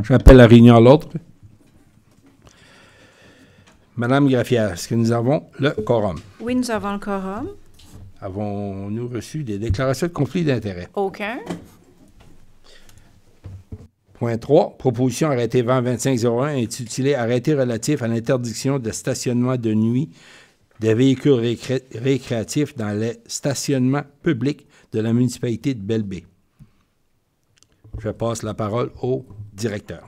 J'appelle la réunion à l'ordre. Madame Graffière, est-ce que nous avons le quorum? Oui, nous avons le quorum. Avons-nous reçu des déclarations de conflit d'intérêts? Aucun. Point 3. Proposition arrêté 20-25-01 intitulé Arrêté relatif à l'interdiction de stationnement de nuit des véhicules récréatifs dans les stationnements publics de la municipalité de Belle-Baie. Je passe la parole au directeur.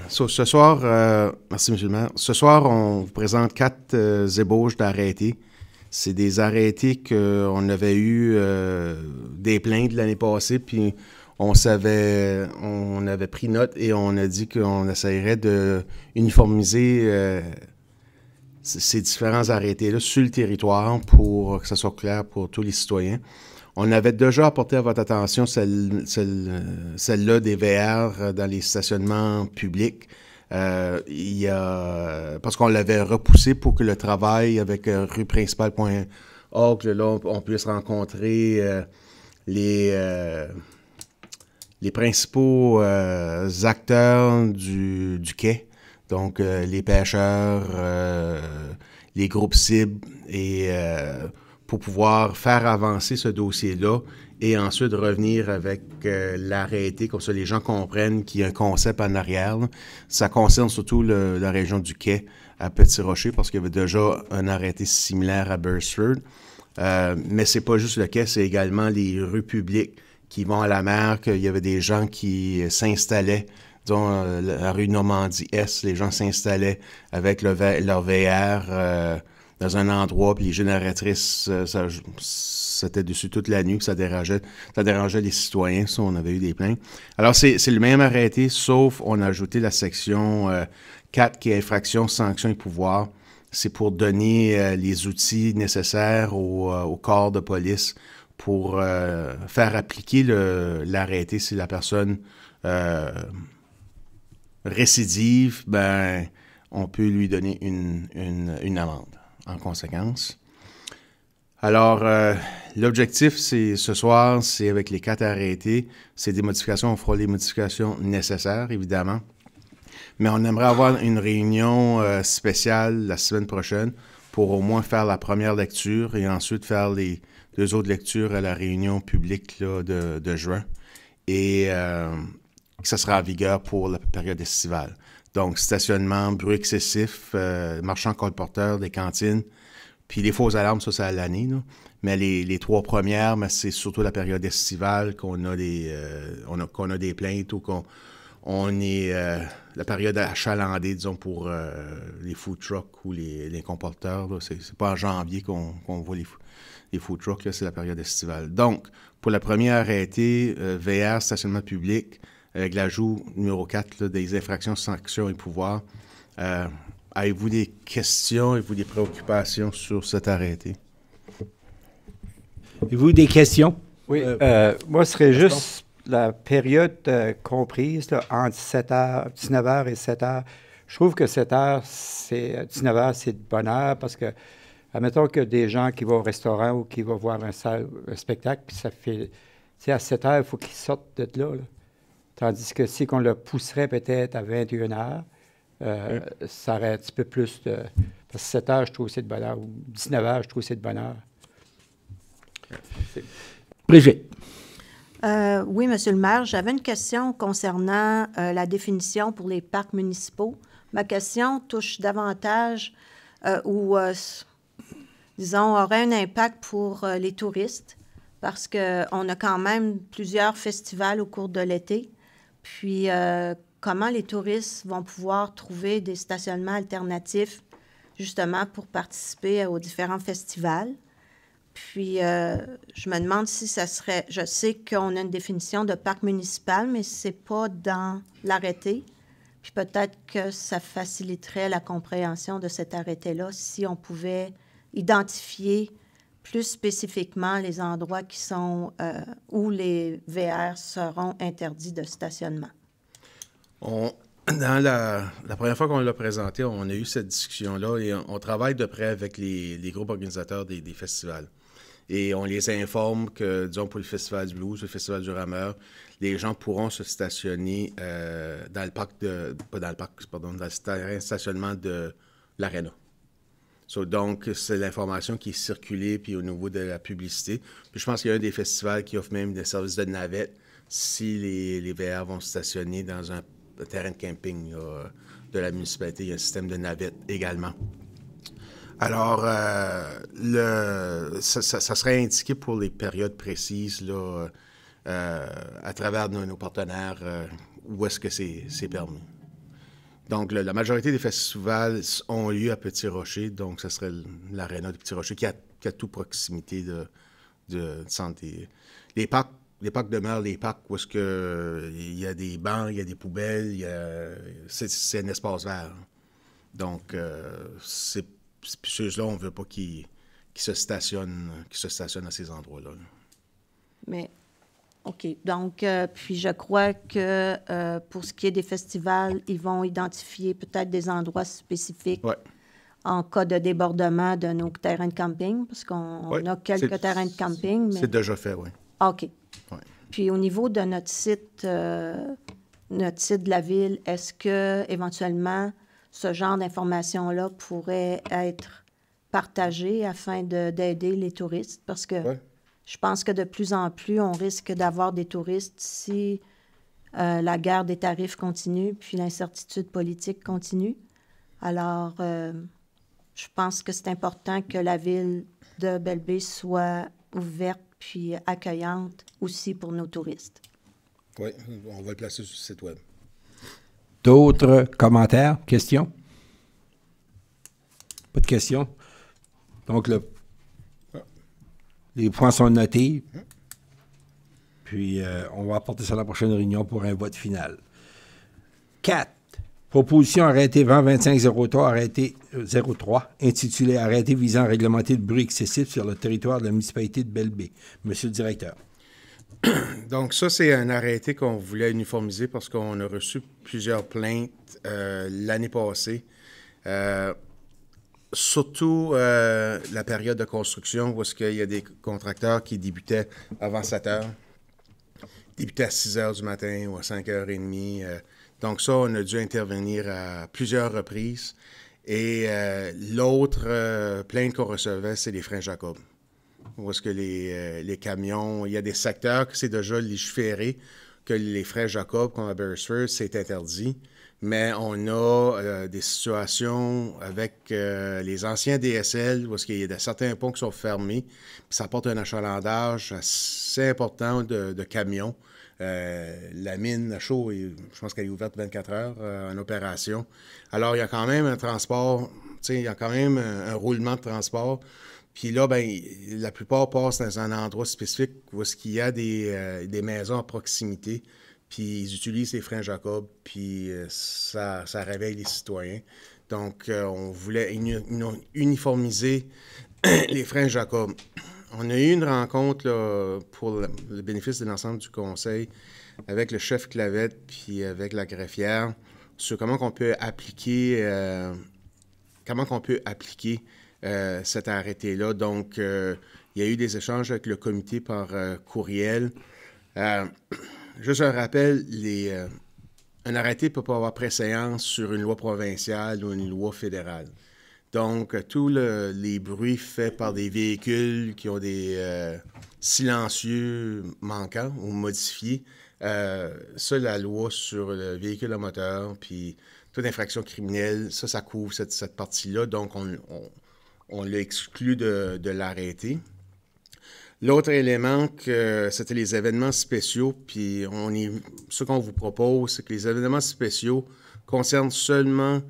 Ce soir, merci M. le maire. Ce soir, on vous présente 4 ébauches d'arrêtés. C'est des arrêtés qu'on avait eu des plaintes l'année passée, puis on avait pris note et on a dit qu'on essaierait de uniformiser ces différents arrêtés-là sur le territoire pour que ça soit clair pour tous les citoyens. On avait déjà apporté à votre attention celle-là des VR dans les stationnements publics. Parce qu'on l'avait repoussé pour que le travail avec rueprincipale.org, là, on puisse rencontrer les principaux acteurs du quai, donc les pêcheurs, les groupes cibles, et pour pouvoir faire avancer ce dossier-là et ensuite revenir avec l'arrêté, comme ça les gens comprennent qu'il y a un concept en arrière. Là. Ça concerne surtout la région du quai à Petit-Rocher, parce qu'il y avait déjà un arrêté similaire à Burstford. Mais c'est pas juste le quai, c'est également les rues publiques qui vont à la mer, qu'il y avait des gens qui s'installaient, disons la rue Normandie-Est, les gens s'installaient avec leur VR dans un endroit, puis les génératrices, c'était dessus toute la nuit, puis ça dérangeait les citoyens, ça, on avait eu des plaintes. Alors, c'est le même arrêté, sauf on a ajouté la section 4 qui est infraction, sanction et pouvoir. C'est pour donner les outils nécessaires au corps de police pour faire appliquer l'arrêté si la personne récidive, ben on peut lui donner une amende en conséquence. Alors, l'objectif, c'est ce soir, c'est avec les 4 arrêtés, c'est des modifications, on fera les modifications nécessaires, évidemment. Mais on aimerait avoir une réunion spéciale la semaine prochaine pour au moins faire la première lecture et ensuite faire les 2 autres lectures à la réunion publique là, de juin. Et ça sera en vigueur pour la période estivale. Donc, stationnement, bruit excessif, marchands colporteurs, des cantines, puis les fausses alarmes, ça, c'est à l'année. Là. Mais les 3 premières, mais c'est surtout la période estivale qu'on a qu'on a des plaintes ou qu'on est la période achalandée, disons, pour les food trucks ou les comporteurs. Là. C'est pas en janvier qu'on voit les food trucks, là, c'est la période estivale. Donc, pour la première arrêté, VR, stationnement public, avec l'ajout numéro 4 là, des infractions, sanctions et pouvoirs, avez-vous des questions, avez-vous des préoccupations sur cet arrêté? Avez-vous des questions? Oui, moi, ce serait juste la période comprise là, entre 19h et 7h. Je trouve que 7h, 19h, c'est de bonne heure parce que, admettons que des gens qui vont au restaurant ou qui vont voir un spectacle, puis ça fait, tu sais, à 7h, il faut qu'ils sortent de là. Tandis que si on le pousserait peut-être à 21h, ça aurait un petit peu plus de... Parce que 7h, je trouve que c'est de bonne heure, ou 19h, je trouve que c'est de bonne heure. Brigitte. Oui, Monsieur le maire, j'avais une question concernant la définition pour les parcs municipaux. Ma question touche davantage disons, aurait un impact pour les touristes parce qu'on a quand même plusieurs festivals au cours de l'été. Puis, comment les touristes vont pouvoir trouver des stationnements alternatifs justement pour participer aux différents festivals? Puis, je me demande si ça serait... Je sais qu'on a une définition de parc municipal, mais c'est pas dans l'arrêté. Puis peut-être que ça faciliterait la compréhension de cet arrêté-là si on pouvait identifier plus spécifiquement les endroits qui sont où les VR seront interdits de stationnement. Dans la première fois qu'on l'a présenté, on a eu cette discussion-là et on travaille de près avec les groupes organisateurs des festivals. Et on les informe que, disons, pour le Festival du Blues, le Festival du Rameur, les gens pourront se stationner dans le parc pas dans le parc, pardon, dans le terrain de stationnement de l'Arena. Donc, c'est l'information qui est circulée, puis au niveau de la publicité. Puis je pense qu'il y a un des festivals qui offre même des services de navette si les VR vont stationner dans un terrain de camping là, de la municipalité. Il y a un système de navette également. Alors, ça serait indiqué pour les périodes précises là, à travers nos partenaires où est-ce que c'est permis. Donc, la majorité des festivals ont lieu à Petit-Rocher, donc ça serait l'aréna de Petit-Rocher qui a toute proximité de santé. Les parcs demeurent les parcs où est-ce que il y a des bancs, il y a des poubelles, c'est un espace vert. Donc, ceux-là, on ne veut pas qu'ils se stationnent à ces endroits-là. Mais, OK. Donc, puis je crois que pour ce qui est des festivals, ils vont identifier peut-être des endroits spécifiques en cas de débordement de nos terrains de camping, parce qu'on a quelques terrains de camping. Mais... C'est déjà fait, oui. OK. Ouais. Puis au niveau de notre site de la ville, est-ce que éventuellement ce genre d'informations-là pourrait être partagé afin d'aider les touristes? Parce que je pense que de plus en plus, on risque d'avoir des touristes si la guerre des tarifs continue, puis l'incertitude politique continue. Alors, je pense que c'est important que la ville de Belle-Baie soit ouverte puis accueillante aussi pour nos touristes. Oui, on va le placer sur le site web. D'autres commentaires, questions? Pas de questions? Donc, les points sont notés. Puis, on va apporter ça à la prochaine réunion pour un vote final. 4. Proposition arrêté 20-25-03, intitulé « Arrêté visant à réglementer le bruit excessif sur le territoire de la municipalité de Belle-Baie ». Monsieur le directeur. Donc, ça, c'est un arrêté qu'on voulait uniformiser parce qu'on a reçu plusieurs plaintes l'année passée. Surtout la période de construction où il y a des contracteurs qui débutaient avant 7 heures, débutaient à 6 heures du matin ou à 5h30. Donc ça, on a dû intervenir à plusieurs reprises. Et l'autre plainte qu'on recevait, c'est les freins Jacob. Où est-ce que les camions, il y a des secteurs que c'est déjà légiféré, que les freins Jacob, comme à Beresford, c'est interdit. Mais on a des situations avec les anciens DSL, où est-ce qu'il y a certains ponts qui sont fermés, puis ça apporte un achalandage assez important de camions. La mine à chaud, je pense qu'elle est ouverte 24 heures en opération. Alors, il y a quand même un transport, il y a quand même un roulement de transport. Puis là, la plupart passent dans un endroit spécifique où est-ce qu'il y a des maisons à proximité. Puis ils utilisent les freins Jacob, puis ça réveille les citoyens. Donc, on voulait uniformiser les freins Jacob. On a eu une rencontre là, pour le bénéfice de l'ensemble du conseil avec le chef Clavette puis avec la greffière sur comment on peut appliquer cet arrêté-là. Donc, il y a eu des échanges avec le comité par courriel. Juste un rappel, un arrêté ne peut pas avoir préséance sur une loi provinciale ou une loi fédérale. Donc, tous les bruits faits par des véhicules qui ont des silencieux manquants ou modifiés, ça, la loi sur le véhicule à moteur, puis toute infraction criminelle, ça couvre cette partie-là. Donc, on l'a exclu de l'arrêté. L'autre élément, c'était les événements spéciaux, puis ce qu'on vous propose, c'est que les événements spéciaux concernent seulement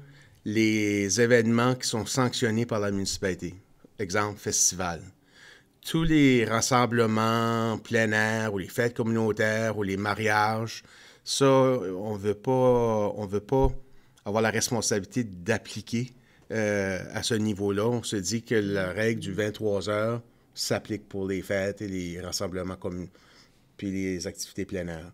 les événements qui sont sanctionnés par la municipalité. Exemple, festival. Tous les rassemblements plein air ou les fêtes communautaires ou les mariages, ça, on veut pas avoir la responsabilité d'appliquer à ce niveau-là. On se dit que la règle du 23 heures s'applique pour les fêtes et les rassemblements puis les activités plein air.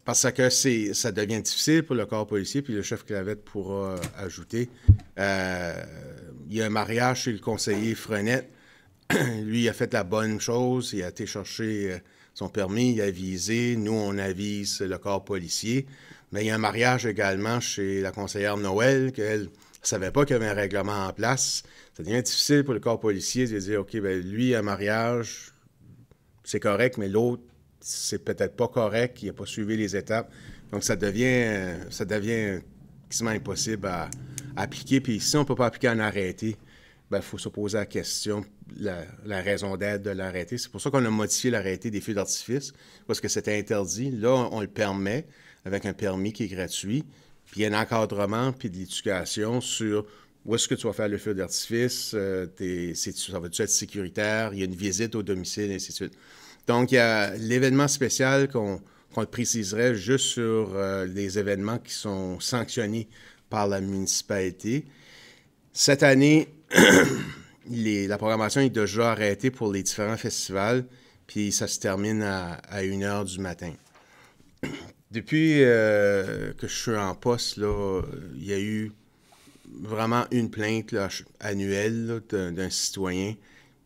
Parce que ça devient difficile pour le corps policier, puis le chef Clavette pourra ajouter. Il y a un mariage chez le conseiller Frenette. lui, il a fait la bonne chose, il a été chercher son permis, il a avisé, nous, on avise le corps policier. Mais il y a un mariage également chez la conseillère Noël, qu'elle ne savait pas qu'il y avait un règlement en place. Ça devient difficile pour le corps policier de dire, OK, bien, lui, un mariage, c'est correct, mais l'autre, c'est peut-être pas correct, il n'a pas suivi les étapes. Donc, ça devient quasiment impossible à appliquer. Puis si on ne peut pas appliquer un arrêté, il faut se poser la question, la raison d'être de l'arrêté. C'est pour ça qu'on a modifié l'arrêté des feux d'artifice, parce que c'était interdit. Là, on le permet, avec un permis qui est gratuit. Puis il y a un encadrement, puis de l'éducation sur où est-ce que tu vas faire le feu d'artifice, ça va-tu être sécuritaire, il y a une visite au domicile, et ainsi de suite. Donc, il y a l'événement spécial qu'on le préciserait juste sur les événements qui sont sanctionnés par la municipalité. Cette année, la programmation est déjà arrêtée pour les différents festivals, puis ça se termine à 1h du matin. Depuis que je suis en poste, là, il y a eu vraiment une plainte là, annuelle là, d'un citoyen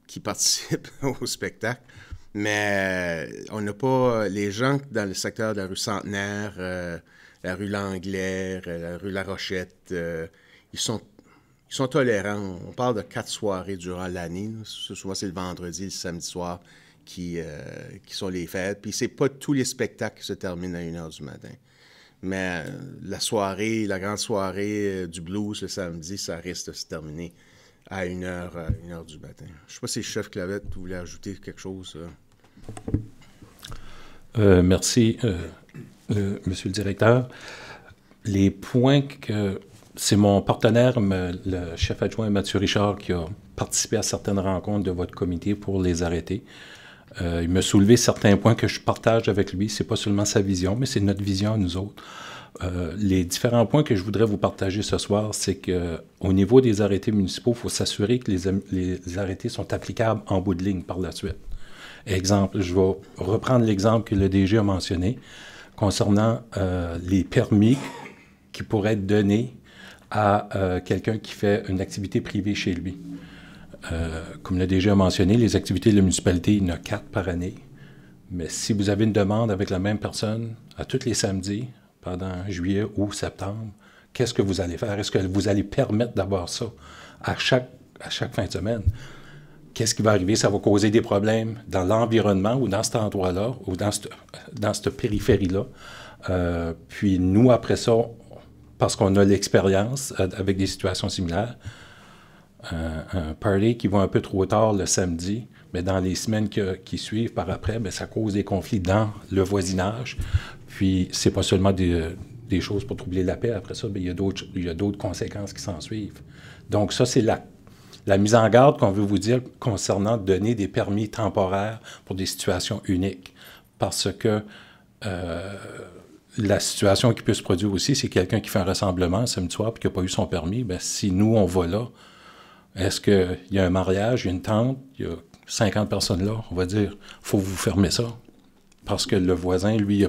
qui participe au spectacle. Mais on n'a pas... Les gens dans le secteur de la rue Centenaire, la rue Langlais, la rue La Rochette, ils sont tolérants. On parle de 4 soirées durant l'année. Souvent, c'est le vendredi, le samedi soir qui sont les fêtes. Puis c'est pas tous les spectacles qui se terminent à 1h du matin. Mais la grande soirée du blues le samedi, ça risque de se terminer à 1h du matin. Je ne sais pas si le chef Clavette voulait ajouter quelque chose. Merci, Monsieur le directeur. Les points que... C'est mon partenaire, le chef adjoint Mathieu Richard, qui a participé à certaines rencontres de votre comité pour les arrêter. Il m'a soulevé certains points que je partage avec lui. Ce n'est pas seulement sa vision, mais c'est notre vision à nous autres. Les différents points que je voudrais vous partager ce soir, c'est qu'au niveau des arrêtés municipaux, il faut s'assurer que les arrêtés sont applicables en bout de ligne par la suite. Exemple, je vais reprendre l'exemple que le DG a mentionné concernant les permis qui pourraient être donnés à quelqu'un qui fait une activité privée chez lui. Comme le DG a mentionné, les activités de la municipalité, il y en a 4 par année. Mais si vous avez une demande avec la même personne à tous les samedis, pendant juillet ou septembre, qu'est-ce que vous allez faire? Est-ce que vous allez permettre d'avoir ça à chaque fin de semaine? Qu'est-ce qui va arriver? Ça va causer des problèmes dans l'environnement ou dans cet endroit-là ou dans cette périphérie-là. Puis nous, après ça, parce qu'on a l'expérience avec des situations similaires, un party qui va un peu trop tard le samedi, mais dans les semaines qui suivent par après, bien, ça cause des conflits dans le voisinage. Puis c'est pas seulement des choses pour troubler la paix. Après ça, bien, il y a d'autres conséquences qui s'en suivent. Donc ça, c'est la mise en garde qu'on veut vous dire concernant donner des permis temporaires pour des situations uniques. Parce que la situation qui peut se produire aussi, c'est quelqu'un qui fait un rassemblement un samedi soir et qui n'a pas eu son permis. Bien, si nous, on va là, est-ce qu'il y a un mariage, il y a une tente, il y a 50 personnes là, on va dire, il faut vous fermer ça. Parce que le voisin, lui, il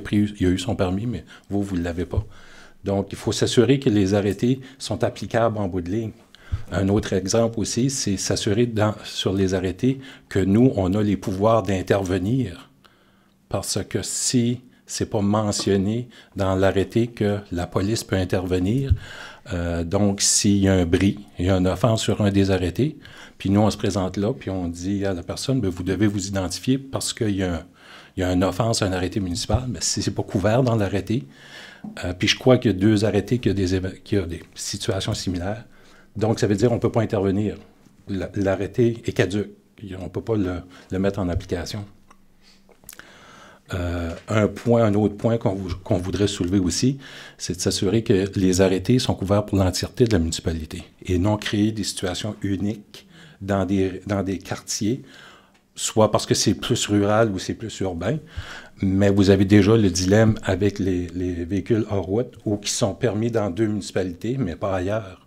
a eu son permis, mais vous ne l'avez pas. Donc, il faut s'assurer que les arrêtés sont applicables en bout de ligne. Un autre exemple aussi, c'est s'assurer sur les arrêtés que nous, on a les pouvoirs d'intervenir. Parce que si ce n'est pas mentionné dans l'arrêté que la police peut intervenir, donc s'il y a un bris, il y a une offense sur un des arrêtés, puis nous, on se présente là, puis on dit à la personne, bien, vous devez vous identifier parce qu'il y a une offense à un arrêté municipal, mais si ce n'est pas couvert dans l'arrêté, puis je crois qu'il y a 2 arrêtés qui ont des situations similaires, donc ça veut dire qu'on ne peut pas intervenir. L'arrêté est caduc. On ne peut pas le mettre en application. Un autre point qu'on voudrait soulever aussi, c'est de s'assurer que les arrêtés sont couverts pour l'entièreté de la municipalité et non créer des situations uniques dans des quartiers, soit parce que c'est plus rural ou c'est plus urbain, mais vous avez déjà le dilemme avec les véhicules hors route ou qui sont permis dans 2 municipalités, mais pas ailleurs.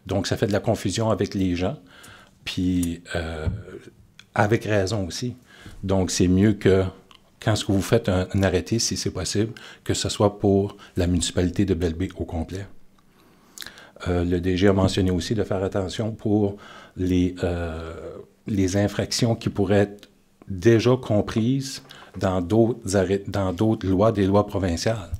Donc, ça fait de la confusion avec les gens, puis avec raison aussi. Donc, c'est mieux que quand vous faites un arrêté, si c'est possible, que ce soit pour la municipalité de Belle-Baie au complet. Le DG a mentionné aussi de faire attention pour les les infractions qui pourraient être déjà comprises dans d'autres lois, des lois provinciales.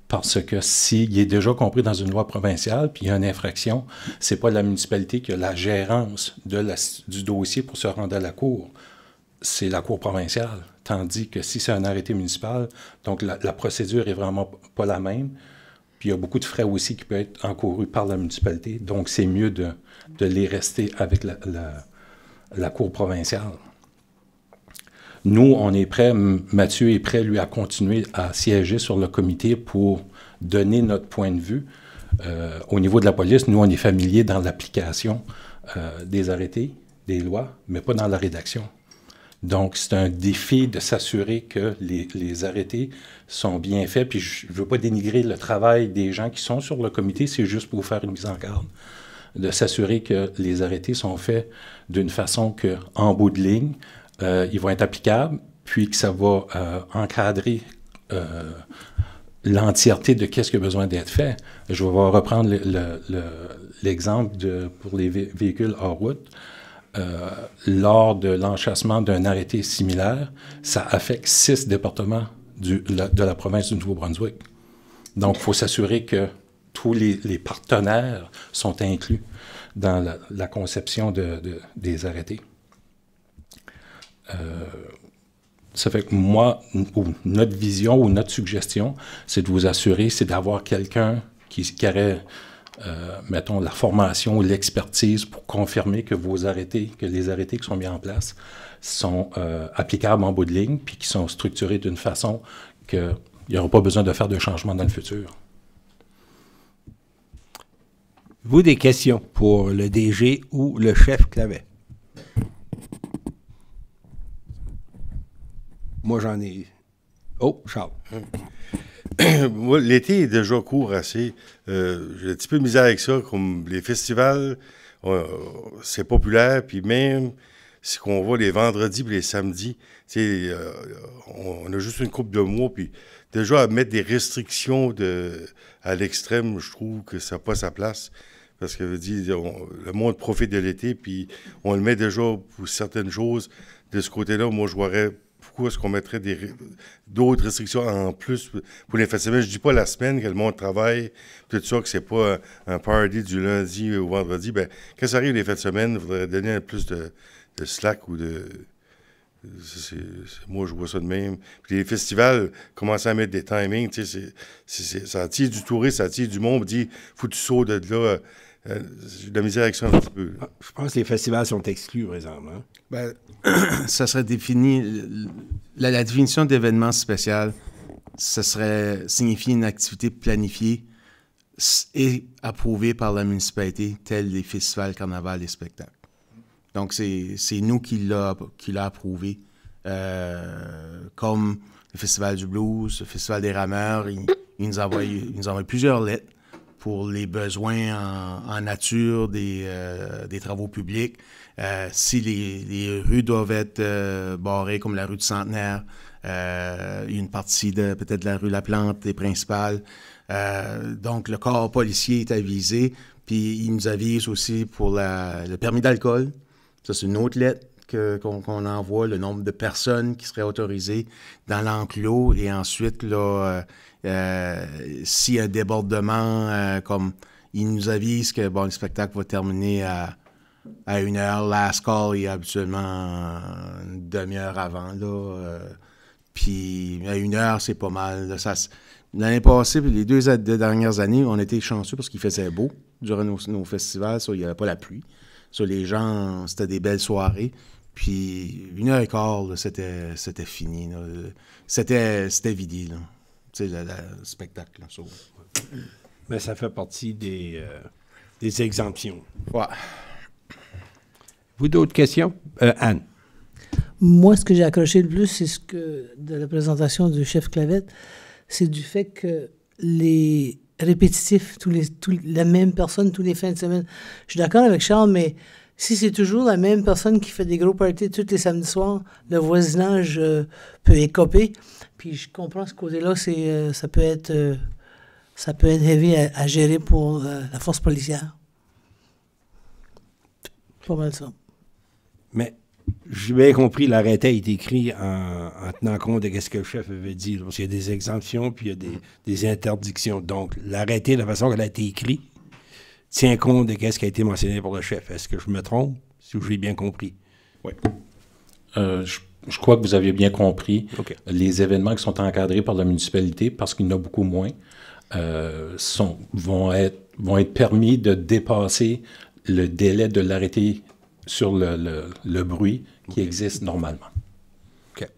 Parce que s'il est déjà compris dans une loi provinciale, puis il y a une infraction, c'est pas la municipalité qui a la gérance du dossier pour se rendre à la cour. C'est la cour provinciale. Tandis que si c'est un arrêté municipal, donc la procédure est vraiment pas la même. Puis il y a beaucoup de frais aussi qui peuvent être encourus par la municipalité. Donc c'est mieux de les rester avec la cour provinciale. Nous, on est prêts, Mathieu est prêt, lui, à continuer à siéger sur le comité pour donner notre point de vue. Au niveau de la police, nous, on est familiers dans l'application des arrêtés, des lois, mais pas dans la rédaction. Donc, c'est un défi de s'assurer que les arrêtés sont bien faits. Puis, je ne veux pas dénigrer le travail des gens qui sont sur le comité, c'est juste pour vous faire une mise en garde. De s'assurer que les arrêtés sont faits d'une façon qu'en bout de ligne, ils vont être applicables, puis que ça va encadrer l'entièreté de qu'est-ce qui a besoin d'être fait. Je vais reprendre l'exemple pour les véhicules hors route. Lors de l'enchâssement d'un arrêté similaire, ça affecte 6 départements de la province du Nouveau-Brunswick. Donc, il faut s'assurer que tous les partenaires sont inclus dans la conception des arrêtés. Ça fait que moi, notre vision ou notre suggestion, c'est de vous assurer, c'est d'avoir quelqu'un qui aurait, mettons, la formation ou l'expertise pour confirmer que les arrêtés qui sont mis en place sont applicables en bout de ligne, puis qui sont structurés d'une façon qu'il n'y aura pas besoin de faire de changements dans le futur. Vous, des questions pour le DG ou le chef Clavet? Moi, j'en ai... Oh, Charles. Moi, l'été est déjà court assez. J'ai un petit peu de misère avec ça. Comme les festivals, c'est populaire. Puis même, si on voit les vendredis et les samedis, on a juste une couple de mois. Puis déjà, à mettre des restrictions à l'extrême, je trouve que ça n'a pas sa place. Parce que le monde profite de l'été, puis on le met déjà pour certaines choses. De ce côté-là, moi, je voudrais... Pourquoi est-ce qu'on mettrait d'autres restrictions en plus pour les festivals? Je dis pas la semaine que le monde travaille, tout ça, que c'est pas un party du lundi au vendredi. Ben, quand ça arrive les fins de semaine, il faudrait donner plus de slack ou de... moi, je vois ça de même. Puis les festivals commencent à mettre des timings, tu sais, ça attire du tourisme, ça attire du monde, on dit, faut que tu sautes de là. J'ai de la misère avec ça un petit peu. Je pense que les festivals sont exclus présentement. Ben, ça serait défini... La définition d'événement spécial, ça serait signifier une activité planifiée et approuvée par la municipalité, tels les festivals, carnavals et spectacles. Donc, c'est nous qui l'a approuvé. Comme le Festival du Blues, le Festival des Rameurs, ils nous envoient plusieurs lettres pour les besoins en nature des travaux publics. Si les rues doivent être barrées, comme la rue du Centenaire, une partie peut-être de la rue La Plante, les principales. Donc, le corps policier est avisé, puis il nous avise aussi pour le permis d'alcool. Ça, c'est une autre lettre qu'on envoie, le nombre de personnes qui seraient autorisées dans l'enclos, et ensuite, là... s'il y a un débordement, comme il nous avise que le spectacle va terminer à 1h, last call est habituellement une demi-heure avant. Puis à 1h, c'est pas mal. Là, l'année passée, les deux dernières années, on était chanceux parce qu'il faisait beau durant nos festivals. Il n'y avait pas la pluie. Les gens, c'était des belles soirées. Puis 1h15, là, c'était fini. Là. C'était vidé. Là. Tu sais, le spectacle. Là, ça. Mais ça fait partie des exemptions. Ouais. Vous, d'autres questions? Anne? Moi, ce que j'ai accroché le plus, c'est de la présentation du chef Clavette, c'est du fait que les répétitifs, la même personne tous les fins de semaine. Je suis d'accord avec Charles, mais si c'est toujours la même personne qui fait des gros parties tous les samedis soirs, le voisinage peut écoper. Puis je comprends ce côté-là, ça peut être heavy à gérer pour la force policière. Pas mal ça. Mais J'ai bien compris, l'arrêté a été écrit en tenant compte de ce que le chef avait dit. Parce qu'il y a des exemptions, puis il y a des interdictions. Donc, l'arrêté, la façon qu'elle a été écrite, tient compte de ce qui a été mentionné par le chef. Est-ce que je me trompe, si j'ai bien compris? Oui. Je crois que vous avez bien compris. OK. Les événements qui sont encadrés par la municipalité, parce qu'il y en a beaucoup moins, vont être permis de dépasser le délai de l'arrêté sur le bruit qui existe normalement. OK.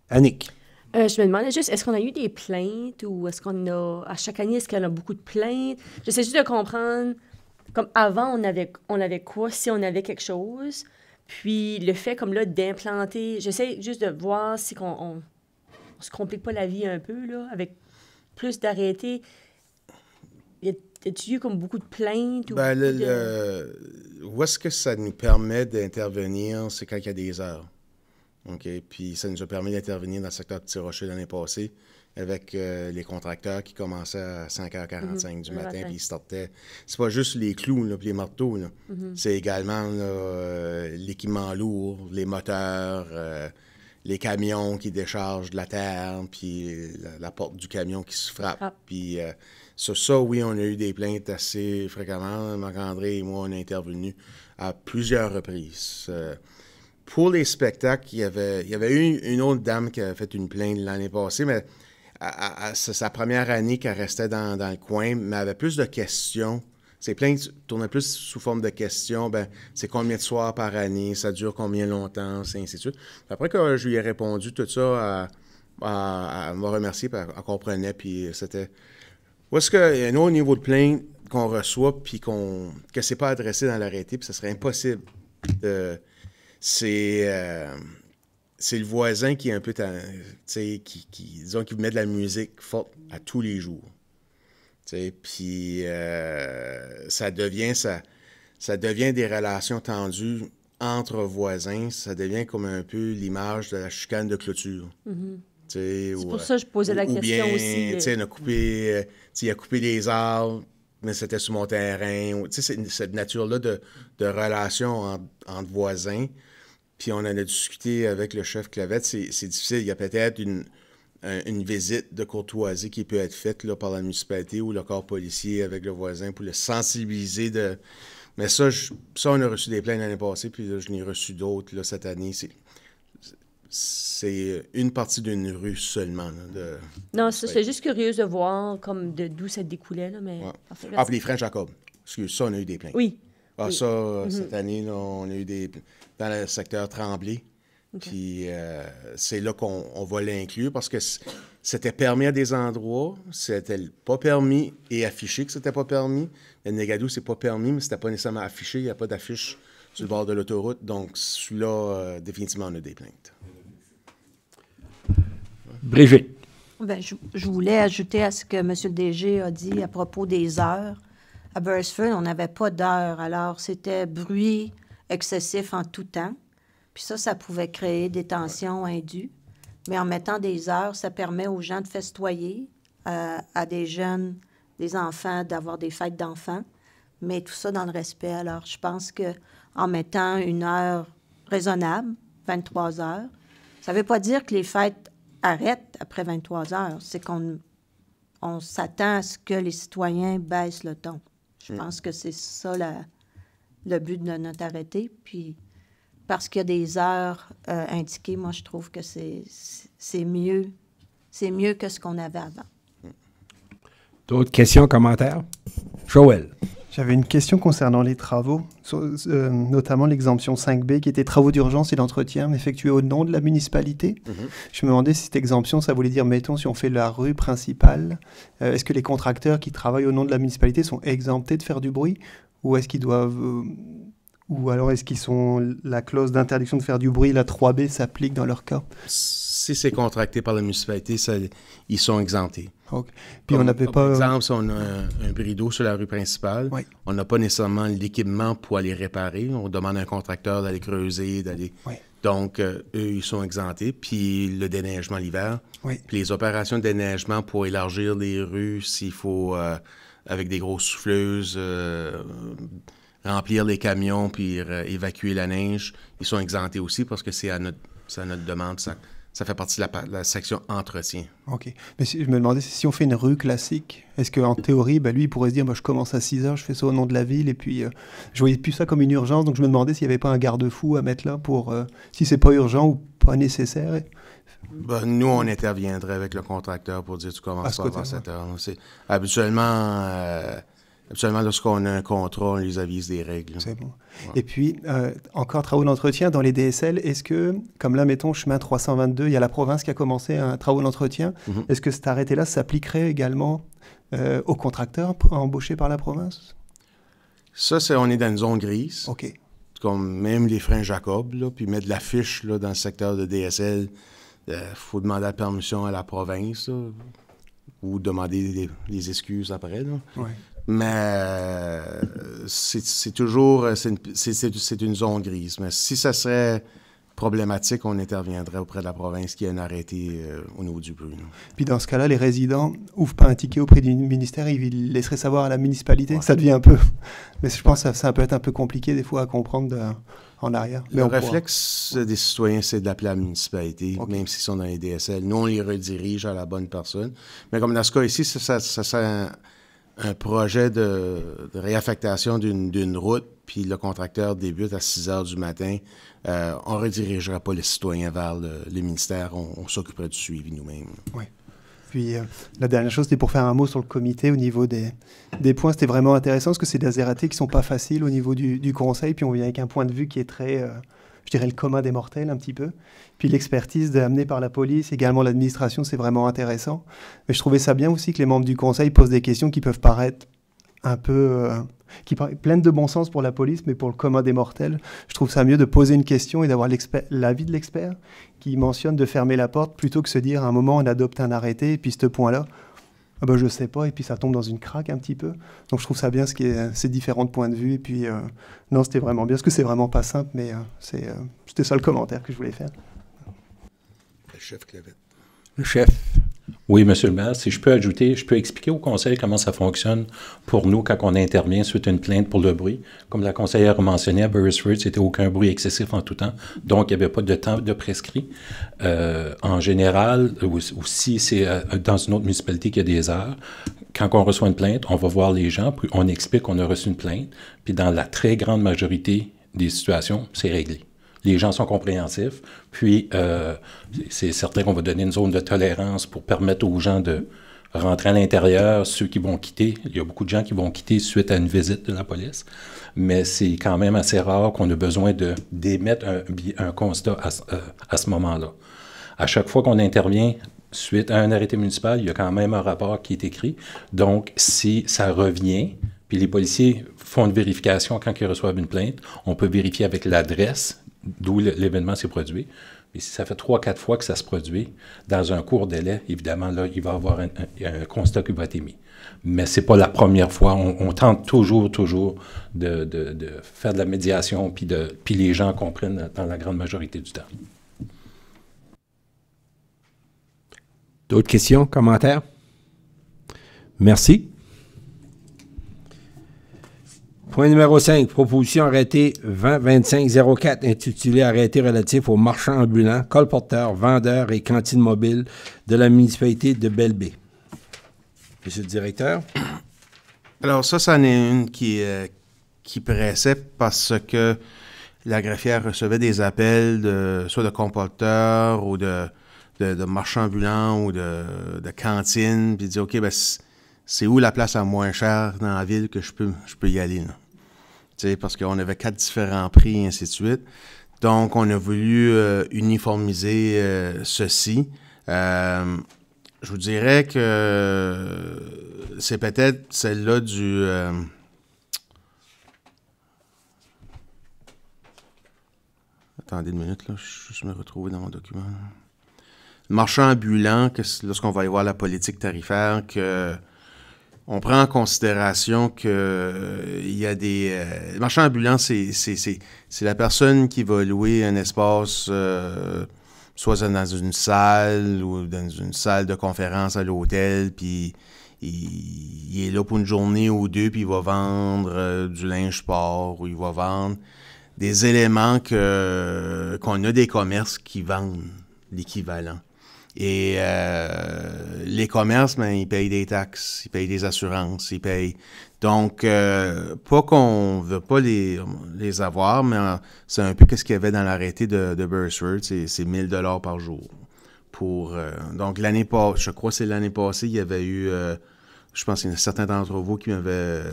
Annick. Je me demandais juste, est-ce qu'on a eu des plaintes ou est-ce qu'on a, à chaque année, est-ce qu'il y en a beaucoup de plaintes? J'essaie juste de comprendre, comme avant, on avait quoi si on avait quelque chose? Puis le fait, comme là, d'implanter, j'essaie juste de voir si on se complique pas la vie un peu, là, avec plus d'arrêtés. Y a-t-il eu comme beaucoup de plaintes? Ou où est-ce que ça nous permet d'intervenir, c'est quand il y a des heures. OK? Puis ça nous a permis d'intervenir dans le secteur de Petit-Rocher l'année passée avec les contracteurs qui commençaient à 5h45 du matin, puis ils sortaient. C'est pas juste les clous puis les marteaux. Là. C'est également l'équipement lourd, les moteurs, les camions qui déchargent de la terre, puis la porte du camion qui se frappe. Puis sur ça, oui, on a eu des plaintes assez fréquemment. Marc-André et moi, on a intervenu à plusieurs reprises. Pour les spectacles, il y avait eu une autre dame qui avait fait une plainte l'année passée, mais c'est sa première année qu'elle restait dans le coin, mais elle avait plus de questions. Ses plaintes tournaient plus sous forme de questions. C'est combien de soirs par année, ça dure combien longtemps, c'est ainsi de suite. Puis après que je lui ai répondu tout ça, elle m'a remercié, puis elle comprenait, puis c'était... Où est-ce qu'il y a un autre niveau de plainte qu'on reçoit, puis que c'est pas adressé dans l'arrêté, puis ça serait impossible de... C'est le voisin qui est un peu, disons, qui met de la musique forte à tous les jours. Puis ça devient des relations tendues entre voisins. Ça devient comme un peu l'image de la chicane de clôture. C'est pour ça que je posais la question aussi. Il a coupé des arbres, mais c'était sur mon terrain. C'est cette nature-là de relation entre voisins. Puis on en a discuté avec le chef Clavette. C'est difficile. Il y a peut-être une visite de courtoisie qui peut être faite là, par la municipalité ou le corps policier avec le voisin pour le sensibiliser. Mais ça, on a reçu des plaintes l'année passée, puis là, je n'ai reçu d'autres là, cette année. C'est une partie d'une rue seulement. Là, non, ça, j'étais juste curieuse de voir comme d'où ça découlait. Là, mais... Ouais. Puis les Frères Jacob. Excuse, ça, on a eu des plaintes. Oui. Oui. Ça, cette année, là, on a eu dans le secteur Tremblay. Okay. Puis c'est là qu'on va l'inclure parce que c'était permis à des endroits, c'était pas permis et affiché que c'était pas permis. Le Négadou, c'est pas permis, mais c'était pas nécessairement affiché. Il n'y a pas d'affiche sur le bord de l'autoroute. Donc, celui-là, définitivement, on a des plaintes. Brigitte. Bien, je voulais ajouter à ce que M. le DG a dit à propos des heures. À Burstford, on n'avait pas d'heure. Alors, c'était bruit excessif en tout temps. Puis ça pouvait créer des tensions indues. Mais en mettant des heures, ça permet aux gens de festoyer, à des jeunes, des enfants, d'avoir des fêtes d'enfants. Mais tout ça dans le respect. Alors, je pense qu'en mettant une heure raisonnable, 23 heures, ça ne veut pas dire que les fêtes arrêtent après 23 heures. C'est qu'on s'attend à ce que les citoyens baissent le ton. Je pense que c'est ça le but de notre arrêté. Puis, parce qu'il y a des heures indiquées, moi, je trouve que c'est mieux que ce qu'on avait avant. D'autres questions, commentaires? Joël. J'avais une question concernant les travaux, notamment l'exemption 5B qui était travaux d'urgence et d'entretien effectués au nom de la municipalité. Je me demandais si cette exemption, ça voulait dire, mettons, si on fait la rue principale, est-ce que les contracteurs qui travaillent au nom de la municipalité sont exemptés de faire du bruit ou est-ce qu'ils doivent... ou alors est-ce qu'ils sont... La clause d'interdiction de faire du bruit, la 3B, s'applique dans leur cas? Si c'est contracté par la municipalité, ils sont exemptés. Okay. Puis on n'avait pas... Par exemple, si on a un bris d'eau sur la rue principale, oui. On n'a pas nécessairement l'équipement pour aller réparer. On demande à un contracteur d'aller creuser, d'aller... Oui. Donc, eux, ils sont exemptés. Puis le déneigement l'hiver. Oui. Puis les opérations de déneigement pour élargir les rues, s'il faut, avec des grosses souffleuses, remplir les camions puis évacuer la neige, ils sont exemptés aussi parce que c'est à notre demande. Ça fait partie de la section entretien. OK. Mais je me demandais si on fait une rue classique, est-ce qu'en théorie, lui, il pourrait se dire, je commence à 6 heures, je fais ça au nom de la ville, et puis je voyais plus ça comme une urgence, donc je me demandais s'il n'y avait pas un garde-fou à mettre là pour, si c'est pas urgent ou pas nécessaire. Nous, on interviendrait avec le contracteur pour dire, tu commences pas avant 7 heures. Habituellement, lorsqu'on a un contrat, on les avise des règles. C'est bon. Ouais. Et puis, encore travaux d'entretien dans les DSL, est-ce que, comme là, mettons, chemin 322, il y a la province qui a commencé un travaux d'entretien, est-ce que cet arrêté-là s'appliquerait également aux contracteurs embauchés par la province? Ça, on est dans une zone grise. OK. Comme même les freins Jacob, là, puis mettre de l'affiche là, dans le secteur de DSL, faut demander la permission à la province, là, ou demander des excuses après. Là. Ouais. Mais c'est toujours c'est une zone grise. Mais si ça serait problématique, on interviendrait auprès de la province qui a un arrêté au niveau du bruit. Puis dans ce cas-là, les résidents n'ouvrent pas un ticket auprès du ministère, ils laisseraient savoir à la municipalité. Ouais. Ça devient un peu... Mais je pense que ça peut être un peu compliqué des fois à comprendre en arrière. Mais le réflexe des citoyens, c'est d'appeler la municipalité, même s'ils sont dans les DSL. Nous, on les redirige à la bonne personne. Mais comme dans ce cas ici, ça serait un projet de réaffectation d'une route, puis le contracteur débute à 6 heures du matin. On ne redirigera pas les citoyens vers le ministère. On s'occuperait du suivi nous-mêmes. Oui. Puis la dernière chose, c'était pour faire un mot sur le comité au niveau des points. C'était vraiment intéressant parce que c'est des arrêtés qui ne sont pas faciles au niveau du conseil. Puis on vient avec un point de vue qui est très, je dirais, le commun des mortels un petit peu. Puis l'expertise amenée par la police, également l'administration, c'est vraiment intéressant. Mais je trouvais ça bien aussi que les membres du conseil posent des questions qui peuvent paraître un peu... pleines de bon sens pour la police, mais pour le commun des mortels, je trouve ça mieux de poser une question et d'avoir l'avis de l'expert qui mentionne de fermer la porte plutôt que se dire à un moment on adopte un arrêté et puis ce point-là, je sais pas, et puis ça tombe dans une craque un petit peu. Donc je trouve ça bien ces différents points de vue. Et puis non, c'était vraiment bien, parce que c'est vraiment pas simple, mais c'était ça le commentaire que je voulais faire. Le chef Clavette. Le chef. Oui, monsieur le maire, si je peux ajouter, je peux expliquer au conseil comment ça fonctionne pour nous quand on intervient suite à une plainte pour le bruit. Comme la conseillère a mentionné, à Beresford, c'était aucun bruit excessif en tout temps, donc il n'y avait pas de temps de prescrit. En général, ou si c'est dans une autre municipalité qu'il y a des heures, quand on reçoit une plainte, on va voir les gens, puis on explique qu'on a reçu une plainte, puis dans la très grande majorité des situations, c'est réglé. Les gens sont compréhensifs, puis c'est certain qu'on va donner une zone de tolérance pour permettre aux gens de rentrer à l'intérieur, ceux qui vont quitter. Il y a beaucoup de gens qui vont quitter suite à une visite de la police, mais c'est quand même assez rare qu'on ait besoin d'émettre un constat à ce moment-là. À chaque fois qu'on intervient suite à un arrêté municipal, il y a quand même un rapport qui est écrit. Donc, si ça revient, puis les policiers font une vérification quand ils reçoivent une plainte, on peut vérifier avec l'adresse d'où l'événement s'est produit. Et si ça fait 3-4 fois que ça se produit, dans un court délai, évidemment, là, il va y avoir un constat qui va être émis. Mais ce n'est pas la première fois. On tente toujours de faire de la médiation, puis les gens comprennent dans la grande majorité du temps. D'autres questions, commentaires? Merci. Point numéro 5, proposition arrêté 20-25-04, intitulé Arrêté relatif aux marchands ambulants, colporteurs, vendeurs et cantines mobiles de la municipalité de Belle-Baie. Monsieur le directeur. Alors ça, c'en est une qui pressait parce que la greffière recevait des appels soit de colporteurs ou de marchands ambulants ou de cantines, puis dit OK, c'est où la place à moins chère dans la ville que je peux y aller, là? Parce qu'on avait 4 différents prix et ainsi de suite. Donc, on a voulu uniformiser ceci. Je vous dirais que c'est peut-être celle-là du... Attendez une minute, là, je vais juste me retrouver dans mon document. Marchand ambulant, lorsqu'on va aller voir la politique tarifaire, on prend en considération que il y a des... marchand ambulant, c'est la personne qui va louer un espace, soit dans une salle ou dans une salle de conférence à l'hôtel, puis il est là pour une journée ou deux, puis il va vendre du linge sport, ou il va vendre des éléments qu'on a des commerces qui vendent l'équivalent. Et les commerces, ben, ils payent des taxes, ils payent des assurances, ils payent... Donc, pas qu'on veut pas les avoir, mais c'est un peu ce qu'il y avait dans l'arrêté de Bursford, c'est 1 000 $ par jour. Donc, je crois que c'est l'année passée, il y avait eu... je pense qu'il y en a certains d'entre vous qui m'avaient...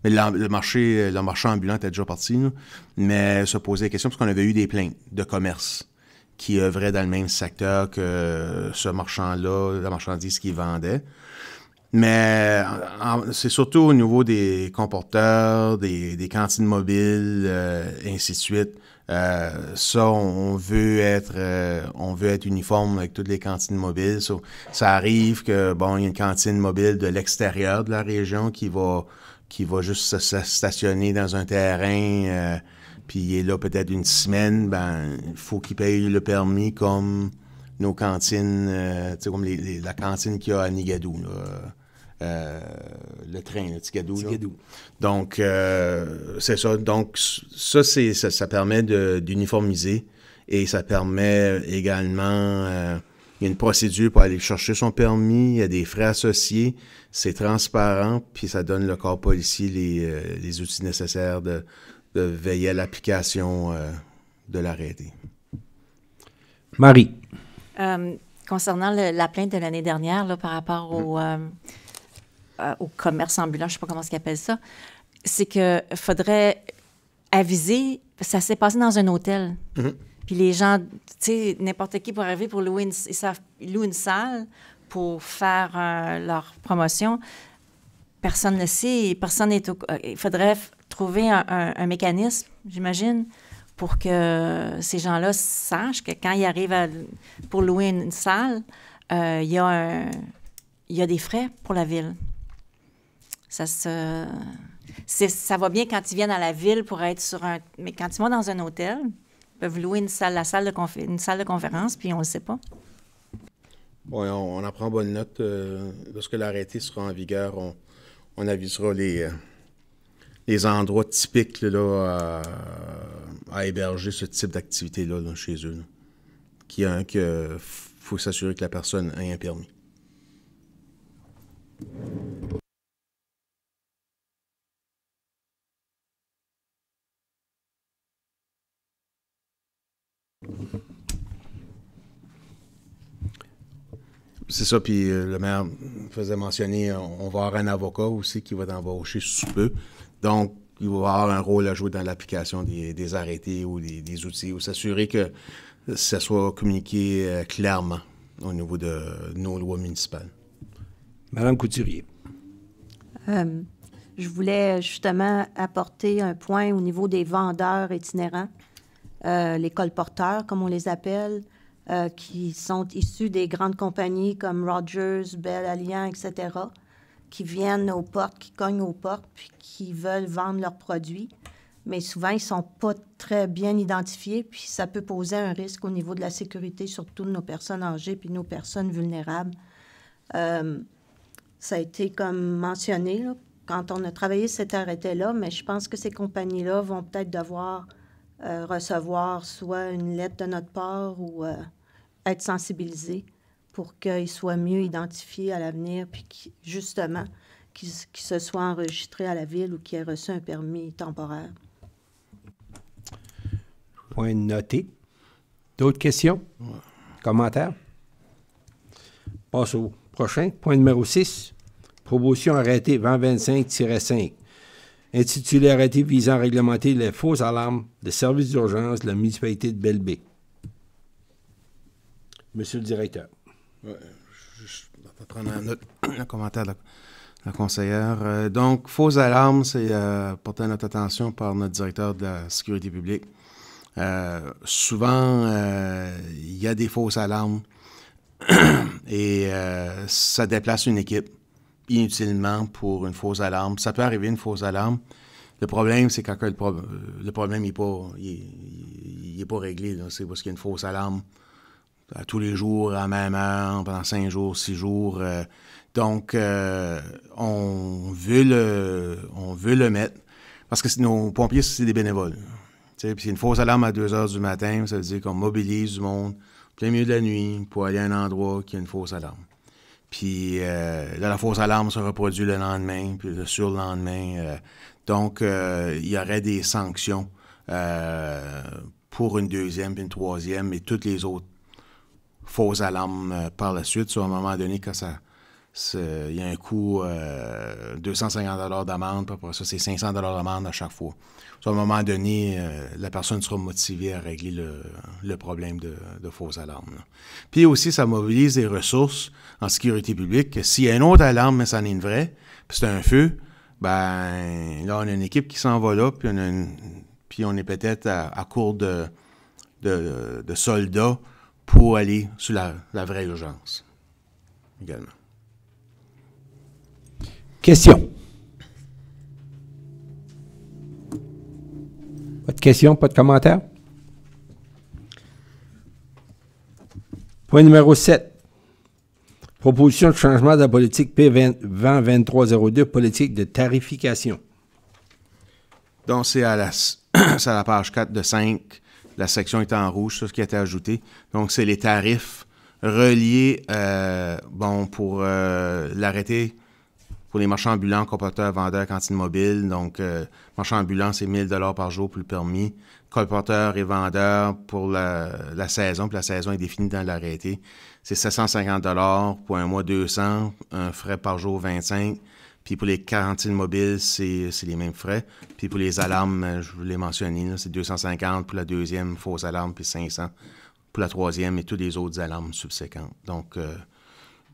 mais le marché ambulant était déjà parti, là, mais se posait la question parce qu'on avait eu des plaintes de commerce qui œuvraient dans le même secteur que ce marchand-là, la marchandise qu'il vendait. Mais c'est surtout au niveau des comporteurs, des cantines mobiles, ainsi de suite. Ça, on veut être uniforme avec toutes les cantines mobiles. Ça arrive que, bon, il y a une cantine mobile de l'extérieur de la région qui va juste se stationner dans un terrain, puis il est là peut-être une semaine, ben, il faut qu'il paye le permis comme nos cantines, tu sais, comme la cantine qu'il y a à Nigadoo, là. Le train, le Tigadou. Donc, c'est ça. Donc, ça permet d'uniformiser et ça permet également... il y a une procédure pour aller chercher son permis, il y a des frais associés, c'est transparent, puis ça donne le corps policier les outils nécessaires de veiller à l'application de l'arrêté. Marie. Concernant la plainte de l'année dernière, là, par rapport au commerce ambulant, je ne sais pas comment ils appellent ça, c'est qu'il faudrait aviser, ça s'est passé dans un hôtel. Puis les gens, tu sais, n'importe qui pour arriver pour louer ils louent une salle pour faire leur promotion. Personne ne le sait, personne n'est il faudrait trouver un mécanisme, j'imagine, pour que ces gens-là sachent que quand ils arrivent pour louer une salle, il y a des frais pour la ville. Ça va bien quand ils viennent à la ville pour être sur un... Mais quand ils vont dans un hôtel, ils peuvent louer une salle de conférence, puis on ne le sait pas. Bon, on en prend bonne note. Lorsque l'arrêté sera en vigueur, on avisera les endroits typiques là, à héberger ce type d'activité-là là, chez eux. Là. Qu'il faut s'assurer que la personne ait un permis. C'est ça, puis le maire faisait mentionner, on va avoir un avocat aussi qui va t'embaucher sous peu. Donc, il va avoir un rôle à jouer dans l'application des arrêtés ou des outils, ou s'assurer que ça soit communiqué clairement au niveau de nos lois municipales. Madame Couturier. Je voulais justement apporter un point au niveau des vendeurs itinérants, les colporteurs, comme on les appelle, qui sont issus des grandes compagnies comme Rogers, Bell, Alliant, etc., qui viennent aux portes, qui cognent aux portes, puis qui veulent vendre leurs produits. Mais souvent, ils ne sont pas très bien identifiés, puis ça peut poser un risque au niveau de la sécurité, surtout de nos personnes âgées puis nos personnes vulnérables. Ça a été comme mentionné là, quand on a travaillé cet arrêté-là, mais je pense que ces compagnies-là vont peut-être devoir recevoir soit une lettre de notre part ou être sensibilisés pour qu'ils soient mieux identifiés à l'avenir, puis justement, qu'ils se soient enregistrés à la ville ou qu'ils aient reçu un permis temporaire. Point noté. D'autres questions? Commentaires? Passe au prochain. Point numéro 6. Proposition arrêté 2025-5. Intitulé Arrêté visant à réglementer les fausses alarmes de services d'urgence de la municipalité de Belle-Baie. Monsieur le directeur. Ouais, je vais prendre un commentaire de la conseillère. Donc, fausses alarmes, c'est porté à notre attention par notre directeur de la sécurité publique. Souvent, il y a des fausses alarmes et ça déplace une équipe inutilement pour une fausse alarme. Ça peut arriver, une fausse alarme. Le problème, c'est quand le problème n'est pas réglé. Là. C'est parce qu'il y a une fausse alarme à tous les jours, à la même heure, pendant 5 jours, 6 jours. Donc, on veut le mettre parce que nos pompiers, c'est des bénévoles. Puis c'est une fausse alarme à 2 heures du matin, ça veut dire qu'on mobilise du monde plein milieu de la nuit pour aller à un endroit qui a une fausse alarme. Puis là, la fausse alarme se reproduit le lendemain, puis le surlendemain. Donc, il y aurait des sanctions pour une deuxième puis une troisième et toutes les autres fausses alarmes par la suite. Sur un moment donné, quand il y a un coût 250 $ d'amende, puis après ça, c'est 500 $ d'amende à chaque fois. Sur un moment donné, la personne sera motivée à régler le problème de fausses alarmes. Là. Puis aussi, ça mobilise des ressources en sécurité publique. Que s'il y a une autre alarme, mais c'en est une vraie, puis c'est un feu, ben là, on a une équipe qui s'en va là, puis on est peut-être à court de soldats pour aller sur la vraie urgence également. Question. Pas de questions, pas de commentaires? Point numéro 7. Proposition de changement de la politique P202302, politique de tarification. Donc, c'est à la page 4 de 5. La section est en rouge, ça, ce qui a été ajouté. Donc, c'est les tarifs reliés, pour l'arrêté pour les marchands ambulants, colporteurs, vendeurs, cantines mobiles. Donc, marchands ambulants, c'est 1 000 $ par jour pour le permis. Colporteurs et vendeurs pour la saison, puis la saison est définie dans l'arrêté. C'est 750 $ pour un mois, 200, un frais par jour, 25. Puis pour les cantines mobiles, c'est les mêmes frais. Puis pour les alarmes, je vous l'ai mentionné, là, c'est 250 pour la deuxième fausse alarme, puis 500 pour la troisième et toutes les autres alarmes subséquentes. Donc,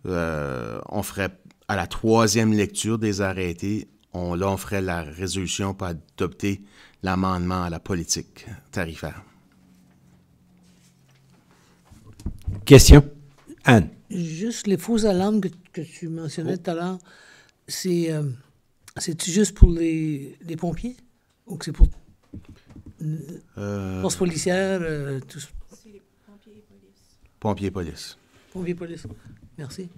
on ferait, à la troisième lecture des arrêtés, on ferait la résolution pour adopter l'amendement à la politique tarifaire. Question? Anne? Juste les fausses alarmes que tu mentionnais tout à l'heure, c'est-tu juste pour les pompiers? Ou que c'est pour force policière, tout ça? C'est les pompiers et police. Pompiers et police. Pompiers et police. Merci.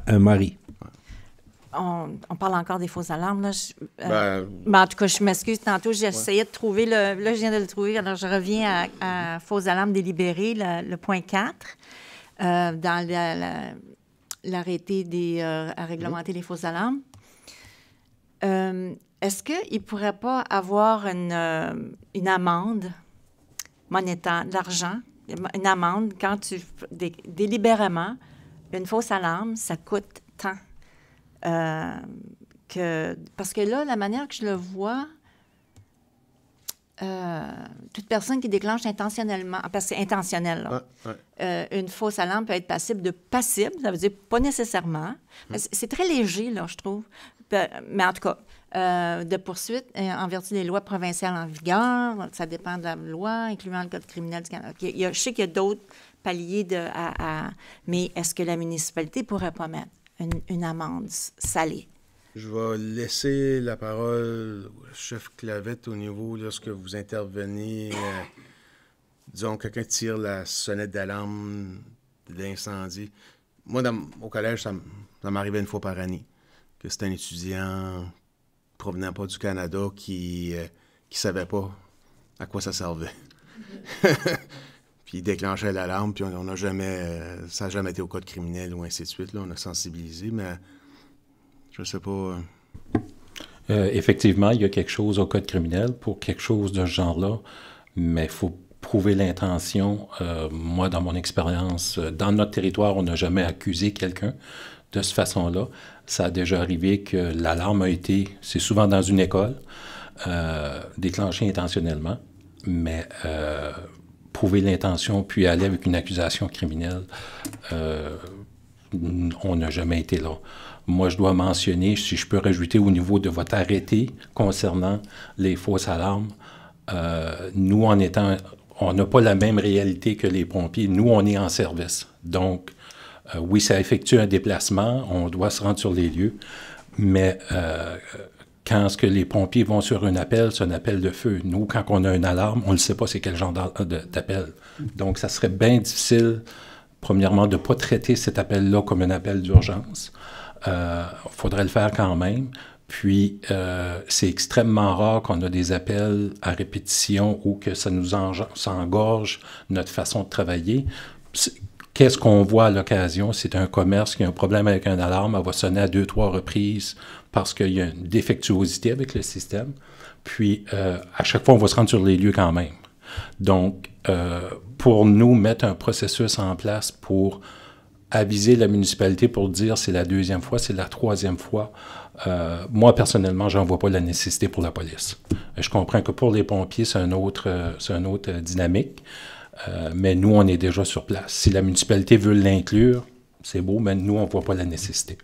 Marie. On parle encore des fausses alarmes. Là. En tout cas, je m'excuse. Tantôt, j'essayais de trouver là, je viens de le trouver. Alors, je reviens à fausses alarmes délibérées, le point 4, dans l'arrêté à réglementer les fausses alarmes. Est-ce qu'il ne pourrait pas avoir une amende monétaire, d'argent, une amende quand délibérément, une fausse alarme, ça coûte tant? Parce que là, la manière que je le vois, toute personne qui déclenche intentionnellement, parce que c'est intentionnel, là, une fausse alarme peut être passible de passible, ça veut dire pas nécessairement. C'est très léger, là, je trouve. Mais en tout cas, de poursuite en vertu des lois provinciales en vigueur, ça dépend de la loi, incluant le Code criminel du Canada. Je sais qu'il y a d'autres paliers mais est-ce que la municipalité pourrait pas mettre une amende salée? Je vais laisser la parole au chef Clavette au niveau lorsque vous intervenez. Disons, quelqu'un tire la sonnette d'alarme d'incendie. Moi, au collège, ça m'arrivait une fois par année. Que c'était un étudiant provenant pas du Canada qui savait pas à quoi ça servait. Puis il déclenchait l'alarme, puis on n'a jamais... ça n'a jamais été au code criminel ou ainsi de suite. Là, on a sensibilisé, mais je sais pas... Effectivement, il y a quelque chose au code criminel pour quelque chose de ce genre-là, mais il faut prouver l'intention. Moi, dans mon expérience, dans notre territoire, on n'a jamais accusé quelqu'un de cette façon-là. Ça a déjà arrivé que l'alarme a été, c'est souvent dans une école, déclenchée intentionnellement, mais prouver l'intention puis aller avec une accusation criminelle, on n'a jamais été là. Moi, je dois mentionner, si je peux rajouter au niveau de votre arrêté concernant les fausses alarmes, nous, on n'a pas la même réalité que les pompiers. Nous, on est en service. Donc, oui, ça effectue un déplacement, on doit se rendre sur les lieux, mais Quand est-ce que les pompiers vont sur un appel, c'est un appel de feu. Nous, quand on a une alarme, on ne sait pas c'est quel genre d'appel. Donc, ça serait bien difficile, premièrement, de ne pas traiter cet appel-là comme un appel d'urgence. Faudrait le faire quand même. Puis, c'est extrêmement rare qu'on a des appels à répétition ou que ça nous engorge notre façon de travailler. Qu'est-ce qu'on voit à l'occasion? C'est un commerce qui a un problème avec une alarme, elle va sonner à 2-3 reprises parce qu'il y a une défectuosité avec le système. Puis, à chaque fois, on va se rendre sur les lieux quand même. Donc, pour nous, mettre un processus en place pour aviser la municipalité pour dire c'est la 2e fois, c'est la 3e fois, moi, personnellement, j'en vois pas la nécessité pour la police. Je comprends que pour les pompiers, c'est un autre dynamique. Mais nous, on est déjà sur place. Si la municipalité veut l'inclure, c'est beau, mais nous, on ne voit pas la nécessité.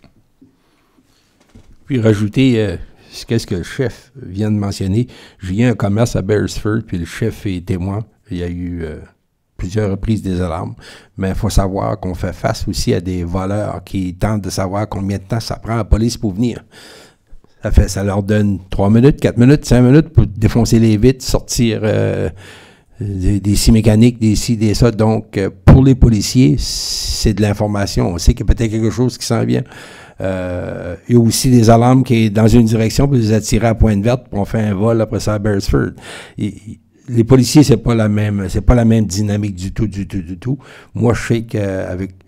Puis rajouter qu'est-ce que le chef vient de mentionner. J'ai eu un commerce à Beresford, puis le chef est témoin. Il y a eu plusieurs reprises des alarmes. Mais il faut savoir qu'on fait face aussi à des voleurs qui tentent de savoir combien de temps ça prend à la police pour venir. Ça leur donne 3 minutes, 4 minutes, 5 minutes pour défoncer les vitres, sortir... des scies mécaniques, des ci, des ça. Donc, pour les policiers, c'est de l'information. On sait qu'il y a peut-être quelque chose qui s'en vient. Il y a aussi des alarmes qui sont dans une direction, puis les attirer à Pointe Verte, puis on fait un vol après ça à Beresford. Les policiers, c'est pas la même dynamique du tout. Moi, je sais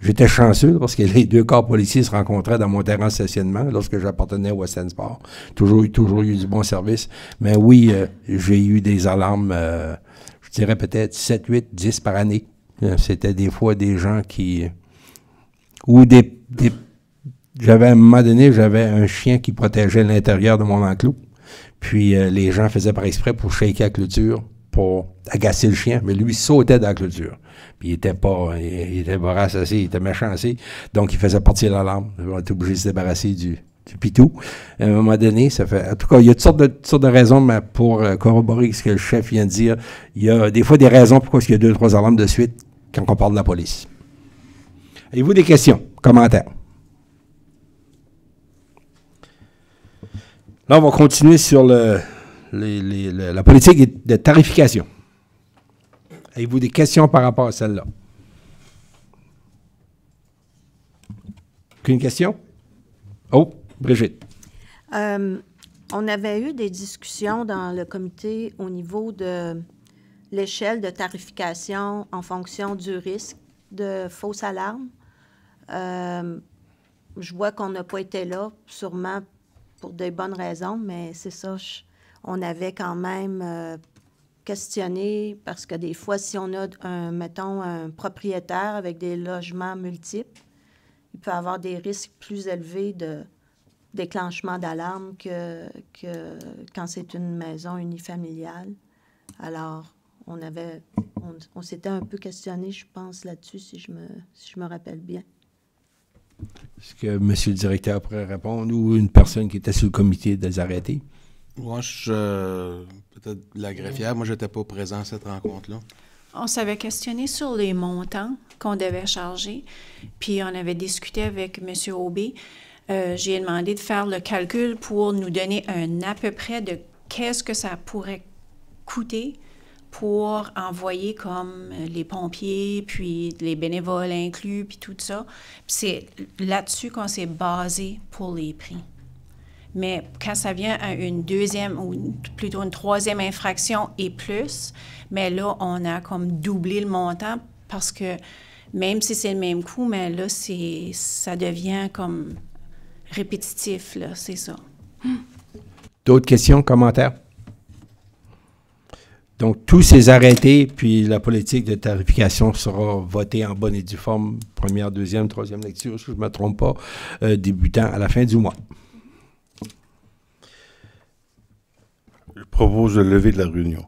j'étais chanceux parce que les 2 corps policiers se rencontraient dans mon terrain de stationnement lorsque j'appartenais au West End Sport. Toujours eu du bon service. Mais oui, j'ai eu des alarmes, je dirais peut-être 7, 8, 10 par année. C'était des fois des gens qui... à un moment donné, j'avais un chien qui protégeait l'intérieur de mon enclos. Puis les gens faisaient par exprès pour shaker la clôture, pour agacer le chien. Mais lui, il sautait dans la clôture. Puis il était vorace assez, il était méchant assez. Donc, il faisait partir l'alarme. On était obligé de se débarrasser du pitou. À un moment donné, ça fait... En tout cas, il y a toutes sortes de raisons, mais pour corroborer ce que le chef vient de dire, il y a des fois des raisons pourquoi il y a 2 ou 3 alarmes de suite quand on parle de la police. Avez-vous des questions, commentaires? Là, on va continuer sur la politique de tarification. Avez-vous des questions par rapport à celle-là? Aucune question? Oh, Brigitte. On avait eu des discussions dans le comité au niveau de l'échelle de tarification en fonction du risque de fausse alarme. Je vois qu'on n'a pas été là, sûrement pour des bonnes raisons, mais c'est ça, on avait quand même questionné, parce que des fois, si on a, mettons, un propriétaire avec des logements multiples, il peut avoir des risques plus élevés de déclenchement d'alarme que quand c'est une maison unifamiliale. Alors, on s'était un peu questionné, je pense, là-dessus, si je me rappelle bien. Est-ce que M. le directeur pourrait répondre ou une personne qui était sur le comité des arrêtés? Moi, peut-être la greffière. Moi, je n'étais pas présent à cette rencontre-là. On s'avait questionné sur les montants qu'on devait charger, puis on avait discuté avec M. Aubé. J'ai demandé de faire le calcul pour nous donner un à peu près de qu'est-ce que ça pourrait coûter pour envoyer comme les pompiers, puis les bénévoles inclus, puis tout ça. Puis c'est là-dessus qu'on s'est basé pour les prix. Mais quand ça vient à une 2e ou plutôt une 3e infraction et plus, mais là, on a comme doublé le montant parce que même si c'est le même coût, mais là, ça devient comme répétitif, là, c'est ça. D'autres questions, commentaires? Donc, tous ces arrêtés, puis la politique de tarification sera votée en bonne et due forme, 1re, 2e, 3e lecture, si je ne me trompe pas, débutant à la fin du mois. Je propose de lever de la réunion.